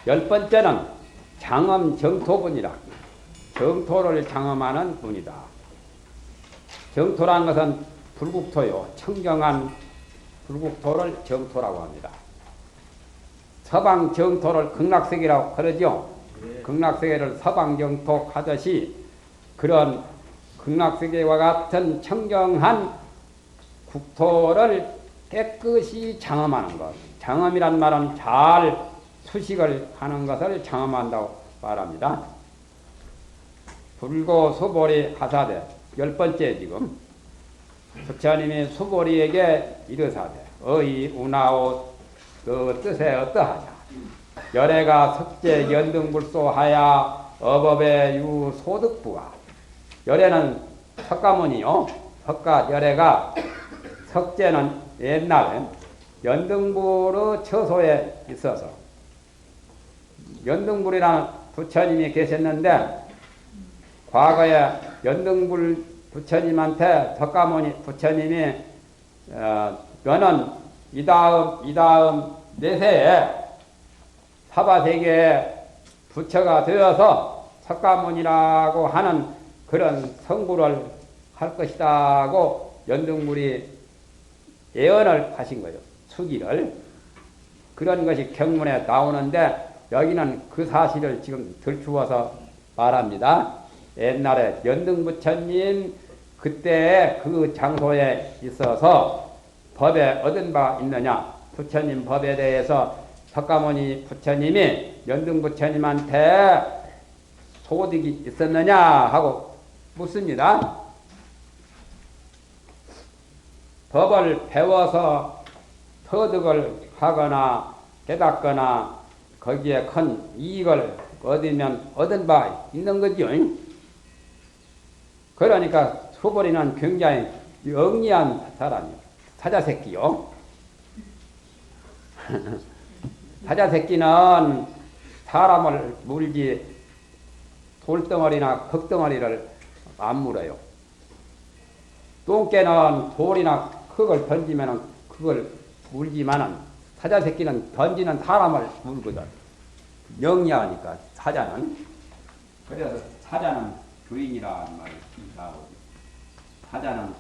10번째는 장엄 정토분이라. 정토를 장엄하는 분이다. 정토란 것은 불국토요. 청정한 불국토를 정토라고 합니다. 서방 정토를 극락세계라고 그러죠. 극락세계를 서방 정토 하듯이 그런 극락세계와 같은 청정한 국토를 깨끗이 장엄하는 것. 장엄이란 말은 잘 수식을 하는 것을 장엄한다고 말합니다. 불고 수보리 하사대 10번째 지금 부처님이 수보리에게 이르사대 어이 우나오 그 뜻에 어떠하냐. 열애가 석재 연등불소하야 어법의 유소득부가. 열애는 석가모니요. 석가 열애가 석재는 옛날에 연등불의 처소에 있어서 연등불이라는 부처님이 계셨는데 과거에 연등불 부처님한테 석가모니 부처님이 너는 이 다음 내세에 사바세계에 부처가 되어서 석가모니라고 하는 그런 성불을 할 것이다고 연등불이 예언을 하신 거죠. 수기를. 그런 것이 경문에 나오는데 여기는 그 사실을 지금 들추어서 말합니다. 옛날에 연등부처님 그때 그 장소에 있어서 법에 얻은 바 있느냐. 부처님 법에 대해서 석가모니 부처님이 연등부처님한테 소득이 있었느냐 하고 묻습니다. 법을 배워서 터득을 하거나 깨닫거나 거기에 큰 이익을 얻으면 얻은 바 있는 거죠. 그러니까 수보리는 굉장히 영리한 사람이요. 사자새끼요. 사자새끼는 사람을 물지 돌덩어리나 흙덩어리를 안 물어요. 똥개는 돌이나 흙을 던지면 그걸 물지만은 사자새끼는 던지는 사람을 물거든. 영리하니까 사자는. 그래서 사자는 주인이라는 말이 나오죠. 사자는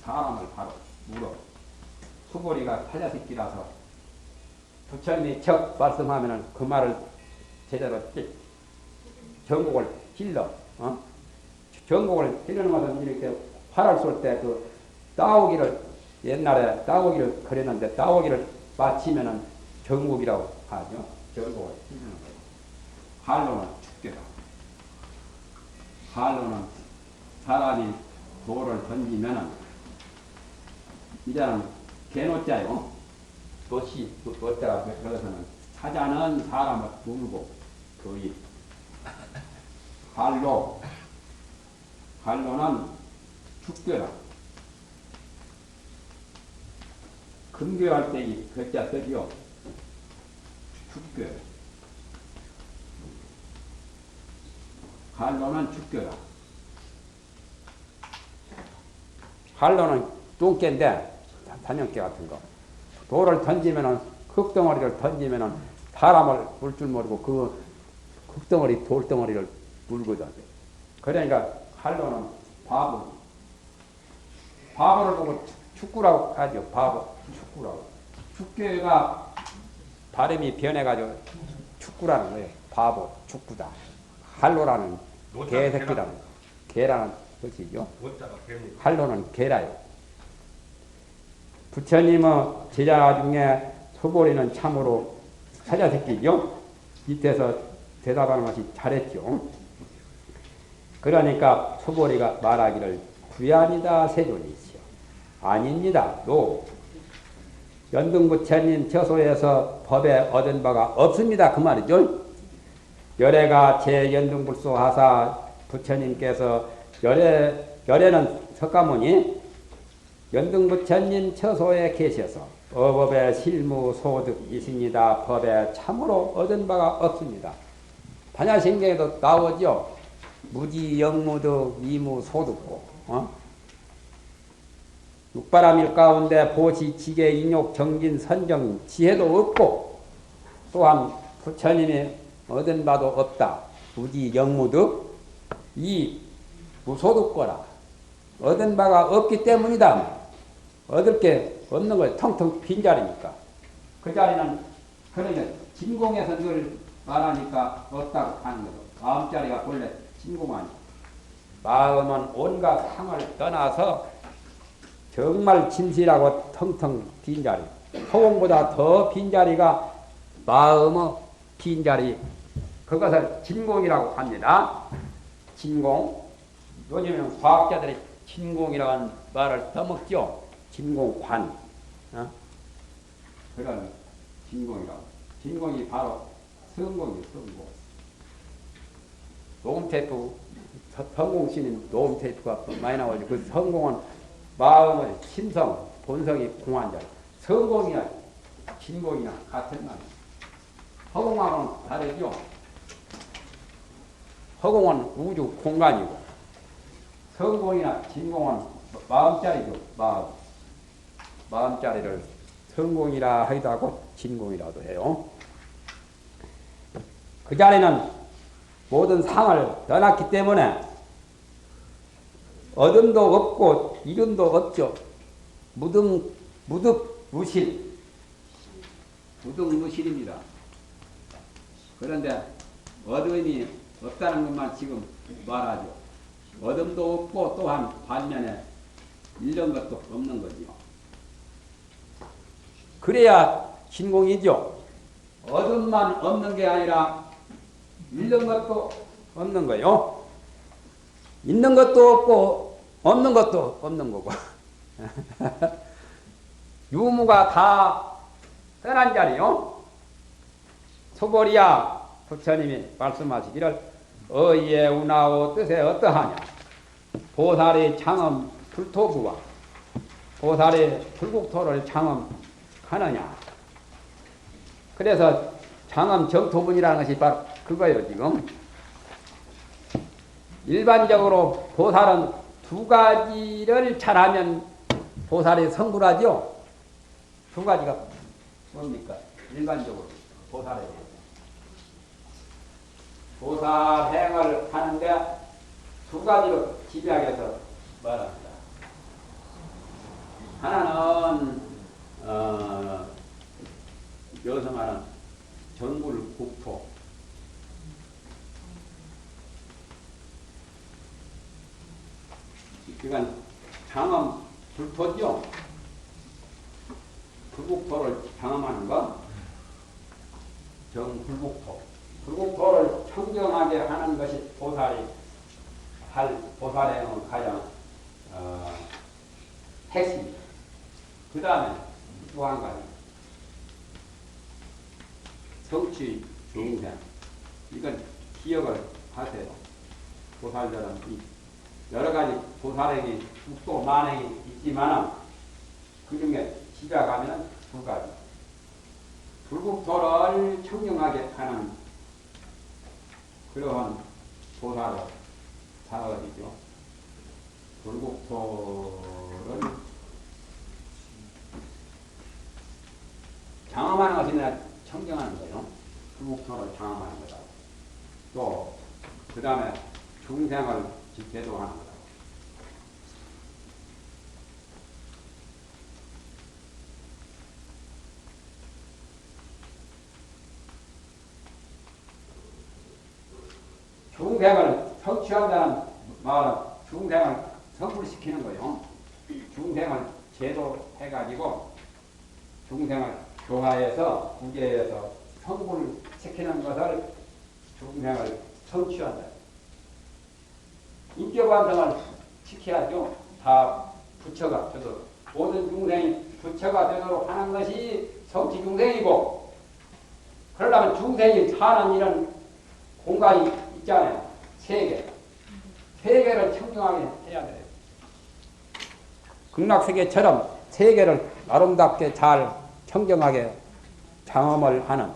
사람을 바로 물어. 수보리가 사자새끼라서 부처님이 척 말씀하면은 그 말을 제대로 전곡을 찔러. 전곡을 찌르는 것은 이렇게 활을 쏠 때 그 따오기를 옛날에 따오기를 그렸는데 따오기를 맞히면은 전곡이라고 하죠. 전곡을 찌르는 거예요. 활로는 축제다. 활로는 사람이 돌을 던지면은 이제는 개노자요. 도시 어때가 그래서는 사자는 사람을 물고 거의 활로는 축교라. 금교할 때 이 글자 쓰지요. 축교. 활로는 축교라. 활로는 똥개인데 단연개 같은 거. 돌을 던지면은 흙덩어리를 던지면은 사람을 물 줄 모르고 그 흙덩어리 돌덩어리를 물거든. 그러니까 활로는 바보. 바보를 보고 축구라고 하죠. 바보, 축구라고. 축구가 발음이 변해가지고 축구라는 거예요. 바보, 축구다. 활로라는 개새끼라는 개라는 것이죠. 활로는 개라요. 부처님의 제자 중에 소보리는 참으로 사자새끼죠. 밑에서 대답하는 것이 잘했죠. 그러니까 소보리가 말하기를 부야니다 세존이시여. 아닙니다. 또 연등부처님 처소에서 법에 얻은 바가 없습니다. 그 말이죠. 열애가 제 연등불소하사 부처님께서 열애는 석가모니 연등부처님 처소에 계셔서 어법의 실무소득이십니다. 법에 참으로 얻은 바가 없습니다. 반야신경에도 나오죠. 무지, 영무득, 이무소득고. 육바람일 가운데 보시, 지계, 인욕, 정진, 선정, 지혜도 없고 또한 부처님이 얻은 바도 없다. 무지 영무득 이 무소득거라. 얻은 바가 없기 때문이다. 얻을 게 없는 거예요. 텅텅 빈 자리니까. 그 자리는 그러니까 진공에서 늘 말하니까 없다고 하는 거죠. 마음자리가 본래 진공 아니에요. 마음은 온갖 상을 떠나서 정말 진실하고 텅텅 빈 자리. 허공보다 더 빈 자리가 마음의 빈 자리. 그것을 진공이라고 합니다. 진공. 요즘은 과학자들이 진공이라는 말을 써먹죠. 진공관. 그런 진공이라고. 진공이 바로 성공이 성공. 녹음테이프, 성공씨는 녹음테이프가 많이 나오죠. 그 성공은 마음의 심성, 본성이 공한 자리. 성공이나 진공이나 같은 말이에요. 허공하고는 다르죠. 허공은 우주 공간이고 성공이나 진공은 마음자리죠. 마음자리를 성공이라 하기도 하고 진공이라도 해요. 그 자리는 모든 상을 떠났기 때문에 얻음도 없고 이름도 없죠. 무득무실. 무득무실입니다. 그런데 얻음이 없다는 것만 지금 말하죠. 얻음도 없고 또한 반면에 잃는 것도 없는 거지요. 그래야 진공이죠. 얻음만 없는 게 아니라 잃는 것도 없는 거예요. 있는 것도 없고 없는 것도 없는 거고. 유무가 다 떠난 자리요. 소보리야 부처님이 말씀하시기를 어이에 운하오 뜻에 어떠하냐. 보살의 창엄 불토부와 보살의 불국토를 창엄하느냐. 그래서 창엄 정토분이라는 것이 바로 그거예요. 지금 일반적으로 보살은 두 가지를 잘하면 보살이 성불하죠. 두 가지가 뭡니까? 일반적으로 보살에 대해서 보살행을 하는데 두 가지로 집약해서 말합니다. 하나는 여기서 말하는 정불국토. 그러니까 장엄 불토죠. 불국토를 장엄하는 거. 정불국토. 불국토를 청정하게 하는 것이 보살이 할 보살행은 가장 핵심입니다. 그 다음에 또 한 가지 성취 중생. 이건 기억을 하세요. 보살들은 여러 가지 보살행이 국도 만행이 있지만 그 중에 시작하면 두 가지. 불국토를 청정하게 하는 그러한 보살의 사업이죠. 불국토를 장엄하는 것이 아니라 청정하는 거예요. 불국토를 장엄하는 거다. 또 그 다음에 중생을 제도하는 거다. 중생을 성취한다는 말은 중생을 성불시키는 거예요. 중생을 제도해가지고 중생을 교화해서 구제해서 성불시키는 것을 중생을 성취한다. 인격완성을 시켜야죠. 다 부처가 되도록. 모든 중생이 부처가 되도록 하는 것이 성취 중생이고, 그러려면 중생이 사는 이런 공간이 있잖아요. 세계. 세계를 청정하게 해야 돼요. 극락세계처럼 세계를 아름답게 잘 청정하게 장엄을 하는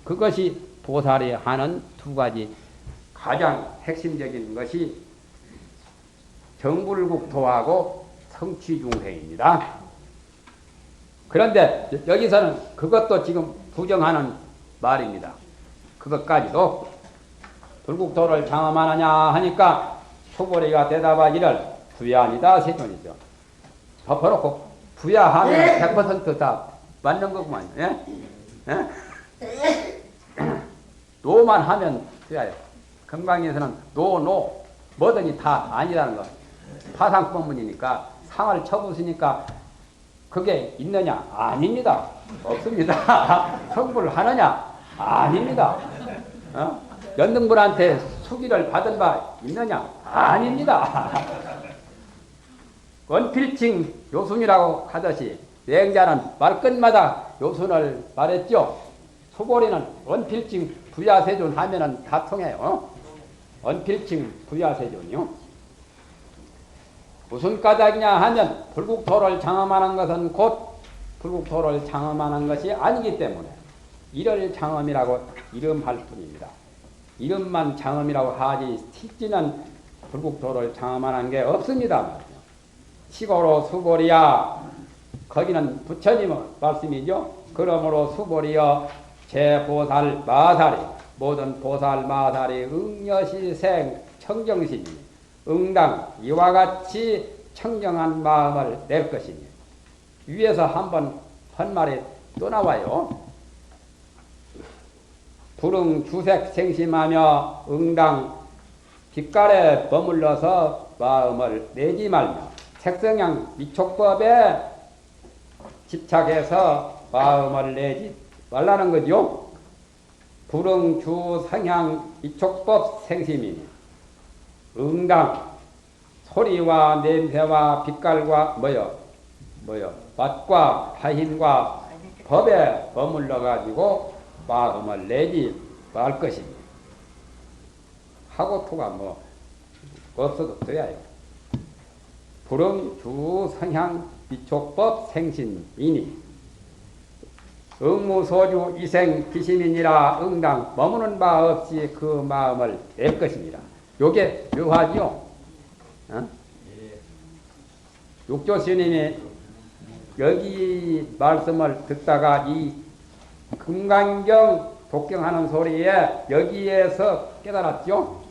그것이 보살이 하는 두 가지 가장 핵심적인 것이 정불국토하고 성취중생입니다. 그런데 여기서는 그것도 지금 부정하는 말입니다. 그것까지도 불국토를 장엄하느냐 하니까 소보리가 대답하기를 부야아니다 세존이죠. 덮어놓고 부야하면 100%다 맞는 거구만. 예? 예? 노만 하면 부야예요. 금강에서는 노 뭐든지 다 아니라는 거. 파상법문이니까 상을 쳐부수니까 그게 있느냐? 아닙니다. 없습니다. 성불을 하느냐? 아닙니다. 연등분한테 수기를 받은 바 있느냐? 아닙니다. 원필칭 요순이라고 하듯이 냉자는 말끝마다 요순을 말했죠. 소보리는 원필칭 부야세존 하면은 다 통해요. 원필칭 부야세존이요. 무슨 까닭이냐 하면 불국토를 장엄하는 것은 곧 불국토를 장엄하는 것이 아니기 때문에 이를 장엄이라고 이름할 뿐입니다. 이름만 장엄이라고 하지 실제는 불국토를 장엄하는 게 없습니다. 시고로 수보리야 거기는 부처님 말씀이죠. 그러므로 수보리여 제보살 마살이 모든 보살 마살이 응여시생 청정심이 응당 이와 같이 청정한 마음을 낼 것이니 위에서 한번 한 말이 또 나와요. 불응 주색 생심하며 응당 빛깔에 머물러서 마음을 내지 말며 색성향 미촉법에 집착해서 마음을 내지 말라는 거죠. 불응 주 성향 미촉법 생심이니 응당 소리와 냄새와 빛깔과 맛과 파힘과 법에 머물러 가지고 마음을 내지 말 것입니다. 하고 토가 뭐 없어도 돼야 해요. 불응 주 성향 미촉법 생신이니 응무소주 이생 기심이니라 응당 머무는 바 없이 그 마음을 낼 것입니다. 요게 묘하지요. 육조 스님이 여기 말씀을 듣다가 이 금강경 독경하는 소리에 여기에서 깨달았죠.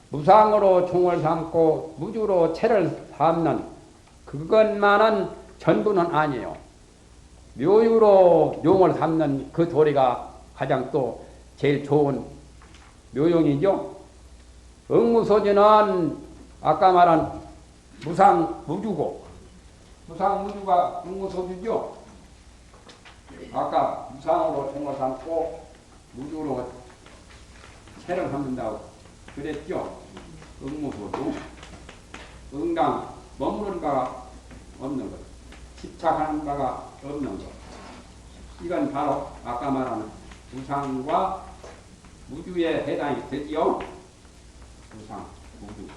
무상으로 종을 삼고 무주로 채를 삼는 그것만은 전부는 아니에요. 묘유로 용을 삼는 그 도리가 가장 또 제일 좋은 묘용이죠. 응무소주는 아까 말한 무상무주고 무상무주가 응무소주죠. 아까 무상으로 종을 삼고 무주로 채를 삼는다고 그랬죠. 응무소주 응당 머무는 바가 없는 것, 집착하는 바가 없는 것. 이건 바로 아까 말하는 무상과 무주에 해당이 되지요. 무상, 무주.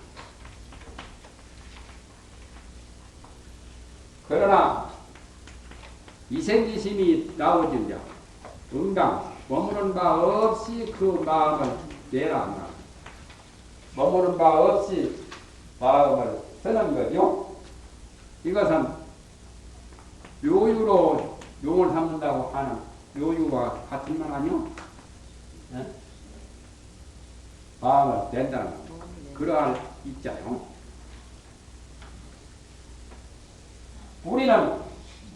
그러나 이생기심이 나오진자 응당 머무는 바 없이 그 마음을 내라. 머무는 바 없이 마음을 쓰는 거죠. 이것은 묘유로 용을 삼는다고 하는 묘유와 같은 말 아니요? 네? 마음을 낸다는 거. 그러할 입자요. 우리는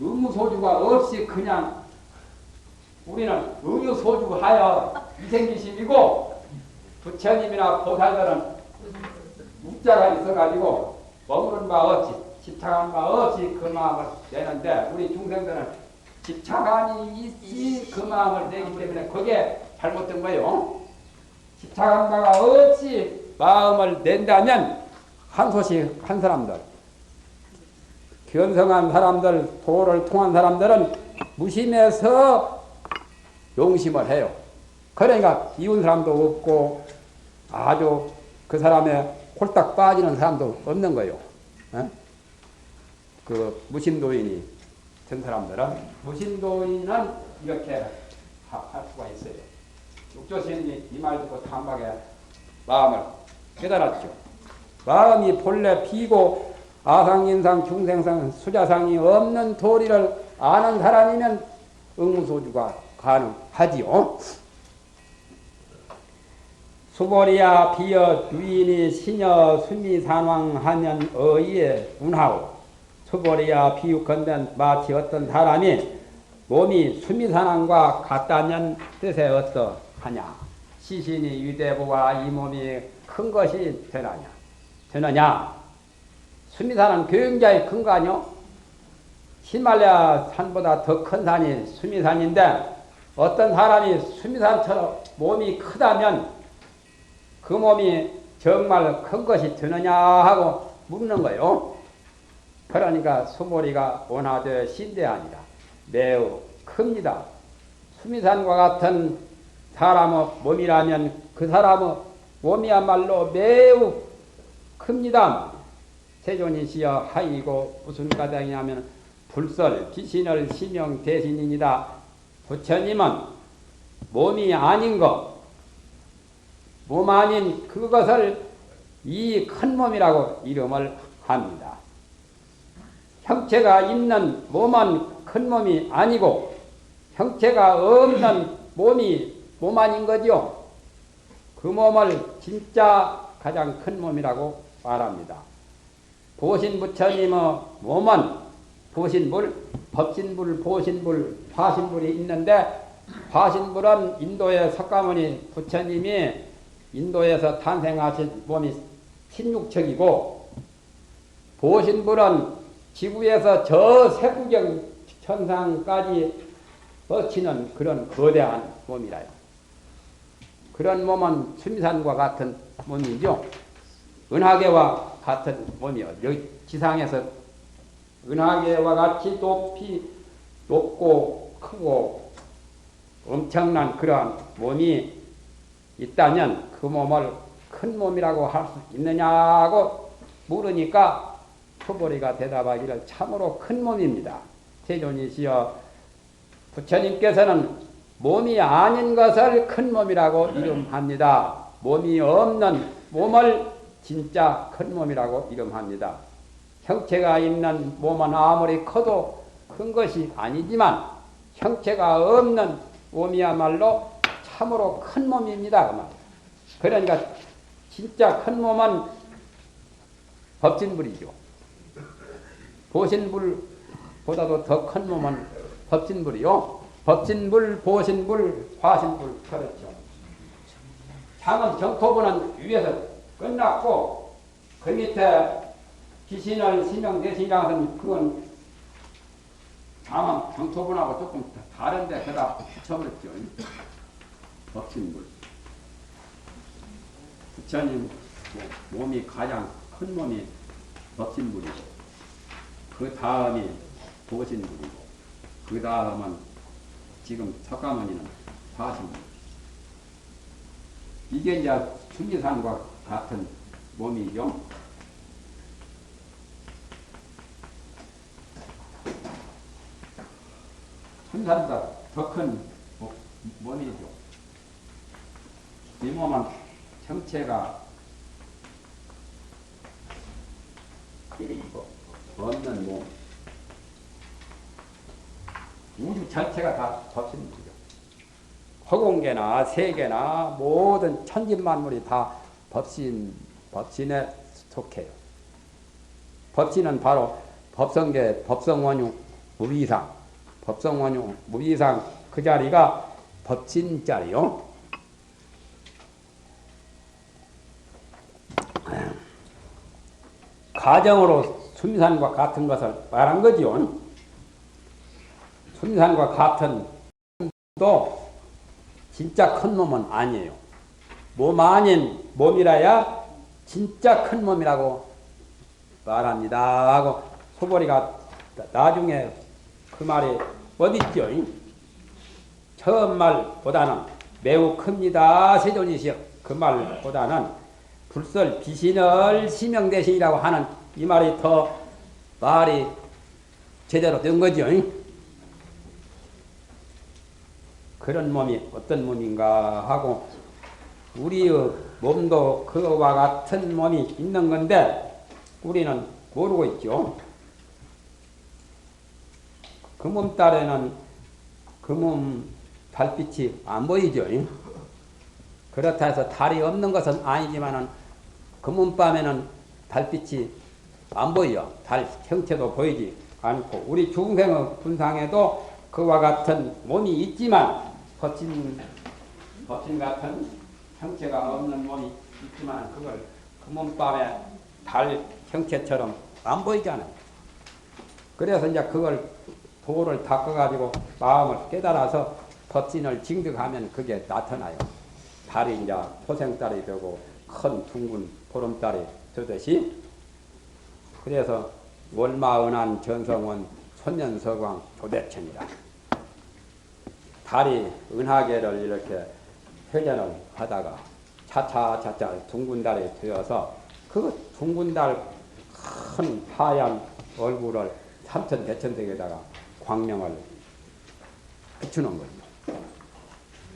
의무소주가 없이 그냥 우리는 의무소주하여 이생기심이고 부처님이나 보살들은 묵자가 있어가지고 머무는 바 없이 집착한 바 없이 그 마음을 내는데 우리 중생들은 집착함이 있지 그 마음을 내기 때문에 그게 잘못된 거예요. 집착한 바가 없이 마음을 낸다면 한 소식 한 사람들 견성한 사람들 도를 통한 사람들은 무심해서 용심을 해요. 그러니까 이운 사람도 없고 아주 그 사람의 홀딱 빠지는 사람도 없는 거예요. 에? 그 무신도인이 된 사람들은 무신도인은 이렇게 할 수가 있어요. 육조스님이 이 말 듣고 단박에 마음을 깨달았죠. 마음이 본래 비고 아상인상 중생상 수자상이 없는 도리를 아는 사람이면 응무소주가 가능하지요. 수보리야 비여 유인이 시녀 수미산왕하면 어이에 운하오. 수보리야 비유컨대 마치 어떤 사람이 몸이 수미산왕과 같다면 뜻에 어떠하냐. 시신이 유대보와 이 몸이 큰 것이 되느냐. 수미산은 굉장히 큰 거 아니요? 히말라야 산보다 더 큰 산이 수미산인데 어떤 사람이 수미산처럼 몸이 크다면 그 몸이 정말 큰 것이 되느냐 하고 묻는 거예요. 그러니까 수보리가 원하되 신대아니라. 매우 큽니다. 수미산과 같은 사람의 몸이라면 그 사람의 몸이야말로 매우 큽니다. 세존이시여 하이고 무슨 가당이냐면 불설 귀신을 신용 대신이니다. 부처님은 몸이 아닌 것, 몸 아닌 그것을 이 큰 몸이라고 이름을 합니다. 형체가 있는 몸은 큰 몸이 아니고 형체가 없는 몸이 몸 아닌 거죠. 그 몸을 진짜 가장 큰 몸이라고 말합니다. 보신 부처님의 몸은 보신불, 법신불, 보신불, 화신불이 있는데 화신불은 인도의 석가모니 부처님이 인도에서 탄생하신 몸이 16척이고 보신불은 지구에서 저 세구경 천상까지 뻗치는 그런 거대한 몸이라요. 그런 몸은 수미산과 같은 몸이죠. 은하계와 같은 몸이요. 여기 지상에서 은하계와 같이 높고 크고 엄청난 그러한 몸이 있다면 그 몸을 큰 몸이라고 할 수 있느냐고 물으니까 수보리가 대답하기를 참으로 큰 몸입니다. 세존이시여 부처님께서는 몸이 아닌 것을 큰 몸이라고 이름합니다. 몸이 없는 몸을 진짜 큰 몸이라고 이름합니다. 형체가 있는 몸은 아무리 커도 큰 것이 아니지만 형체가 없는 몸이야말로 참으로 큰 몸입니다. 그러니까 진짜 큰 몸은 법진불이죠. 보신불보다도 더 큰 몸은 법진불이요. 법진불, 보신불, 화신불 그렇죠. 창은 정토부는 위에서 끝났고 그 밑에 기신을 신명 대신이라는 그건 창은 정토분하고 조금 다른데 그다 붙여버렸죠. 법진불. 부처님 몸이 가장 큰 몸이 법진불이고 그 다음이 보신불이고 그 다음은 지금 석가모니는 화신불. 이게 이제 수미산과 같은 몸이죠. 천산보다 더 큰 몸이죠. 이 몸은 형체가 없는 몸. 우주 전체가 다 법신이죠. 허공계나 세계나 모든 천진만물이 다 법신에 속해요. 법신은 바로 법성계, 법성원유, 무비상, 법성원유, 무비상 그 자리가 법신 자리요. 가정으로 수미산과 같은 것을 말한 거지요. 수미산과 같은 또 진짜 큰 몸은 아니에요. 몸 아닌 몸이라야 진짜 큰 몸이라고 말합니다 하고 소보리가 나중에 그 말이 어딨죠? 처음 말보다는 매우 큽니다. 세존이시여. 그 말보다는 불설 비신을 시명대신이라고 하는 이 말이 더 말이 제대로 된 거죠. 그런 몸이 어떤 몸인가 하고 우리의 몸도 그와 같은 몸이 있는 건데 우리는 모르고 있죠. 금음달에는 금음 달빛이 안 보이죠. 그렇다 해서 달이 없는 것은 아니지만은 금음밤에는 달빛이 안 보여. 달 형체도 보이지 않고 우리 중생의 분상에도 그와 같은 몸이 있지만 거친 같은 형체가 없는 몸이 있지만 그걸 금음밤에 달 형체처럼 안 보이잖아요. 그래서 이제 그걸 도를 닦아가지고 마음을 깨달아서 법진을 징득하면 그게 나타나요. 달이 이제 포생달이 되고 큰 둥근 보름달이 되듯이. 그래서 월마은한 전성원 천년서광 도대천이다. 달이 은하계를 이렇게 회전을 하다가 차차 둥근 달이 되어서 그 둥근 달 큰 하얀 얼굴을 삼천대천대에다가 광명을 비추는 거죠.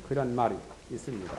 그런 말이 있습니다.